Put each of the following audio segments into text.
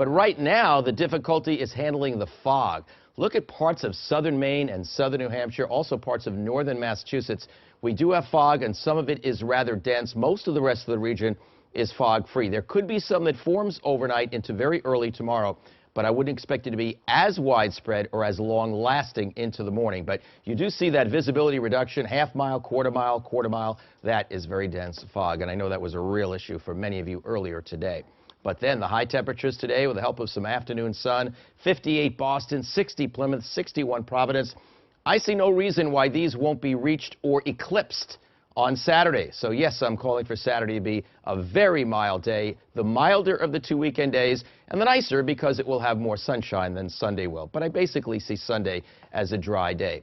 But right now, the difficulty is handling the fog. Look at parts of southern Maine and southern New Hampshire, also parts of northern Massachusetts. We do have fog, and some of it is rather dense. Most of the rest of the region is fog-free. There could be some that forms overnight into very early tomorrow, but I wouldn't expect it to be as widespread or as long-lasting into the morning. But you do see that visibility reduction, half mile, quarter mile. That is very dense fog, and I know that was a real issue for many of you earlier today. But then the high temperatures today, with the help of some afternoon sun, 58 Boston, 60 Plymouth, 61 Providence. I see no reason why these won't be reached or eclipsed on Saturday. So yes, I'm calling for Saturday to be a very mild day, the milder of the two weekend days, and the nicer because it will have more sunshine than Sunday will. But I basically see Sunday as a dry day.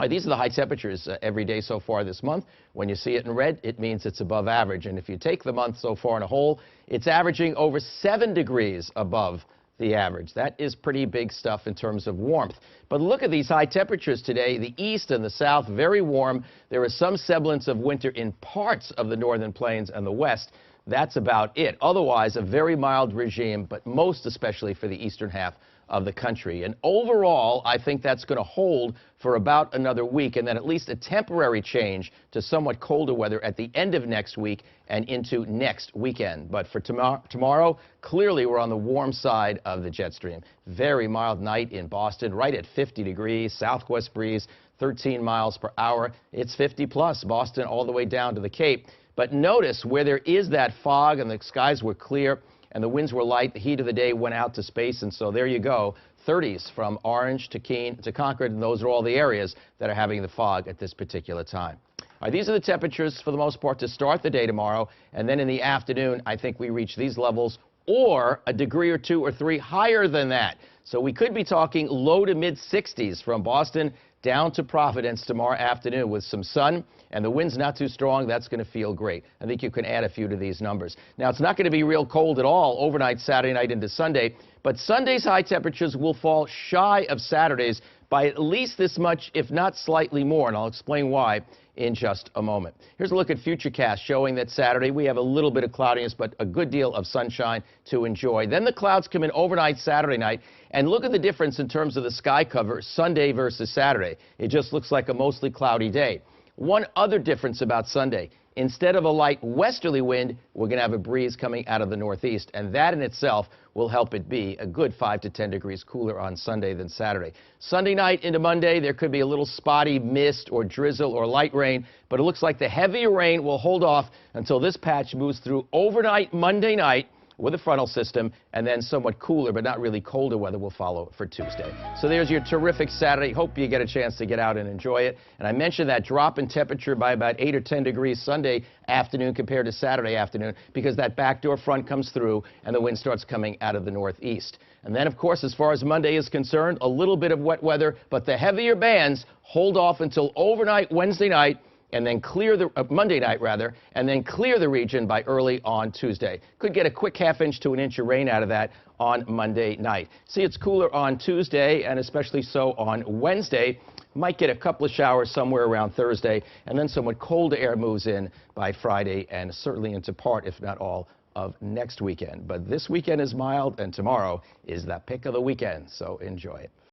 These are the high temperatures every day so far this month. When you see it in red, it means it's above average. And if you take the month so far in a whole, it's averaging over 7 degrees above the average. That is pretty big stuff in terms of warmth. But look at these high temperatures today. The east and the south, very warm. There is some semblance of winter in parts of the northern plains and the west. That's about it. Otherwise, a very mild regime, but most especially for the eastern half of the country. And overall, I think that's going to hold for about another week, and then at least a temporary change to somewhat colder weather at the end of next week and into next weekend. But for tomorrow, clearly we're on the warm side of the jet stream. Very mild night in Boston, right at 50 degrees, southwest breeze, 13 miles per hour. It's 50 plus, Boston all the way down to the Cape. But notice where there is that fog and the skies were clear and the winds were light, the heat of the day went out to space, and so there you go, 30s from Orange to Keene to Concord, and those are all the areas that are having the fog at this particular time. All right, these are the temperatures for the most part to start the day tomorrow, and then in the afternoon, I think we reach these levels or a degree or 2 or 3 higher than that. So we could be talking low to mid 60s from Boston down to Providence tomorrow afternoon with some sun, and the wind's not too strong. That's going to feel great. I think you can add a few to these numbers. Now, it's not going to be real cold at all overnight Saturday night into Sunday, but Sunday's high temperatures will fall shy of Saturday's by at least this much, if not slightly more, and I'll explain why in just a moment. Here's a look at Futurecast showing that Saturday we have a little bit of cloudiness, but a good deal of sunshine to enjoy. Then the clouds come in overnight Saturday night, and look at the difference in terms of the sky cover Sunday versus Saturday. It just looks like a mostly cloudy day. One other difference about Sunday. Instead of a light westerly wind, we're going to have a breeze coming out of the northeast, and that in itself will help it be a good 5 to 10 degrees cooler on Sunday than Saturday. Sunday night into Monday, there could be a little spotty mist or drizzle or light rain, but it looks like the heavier rain will hold off until this patch moves through overnight Monday night with a frontal system, and then somewhat cooler but not really colder weather will follow for Tuesday. So there's your terrific Saturday. Hope you get a chance to get out and enjoy it. And I mentioned that drop in temperature by about 8 or 10 degrees Sunday afternoon compared to Saturday afternoon because that backdoor front comes through and the wind starts coming out of the northeast. And then, of course, as far as Monday is concerned, a little bit of wet weather, but the heavier bands hold off until overnight Wednesday night, and then clear the Monday night rather, and then clear the region by early on Tuesday. Could get a quick ½ inch to 1 inch of rain out of that on Monday night. See, it's cooler on Tuesday and especially so on Wednesday. Might get a couple of showers somewhere around Thursday, and then somewhat colder air moves in by Friday and certainly into part, if not all, of next weekend. But this weekend is mild, and tomorrow is the pick of the weekend, so enjoy it.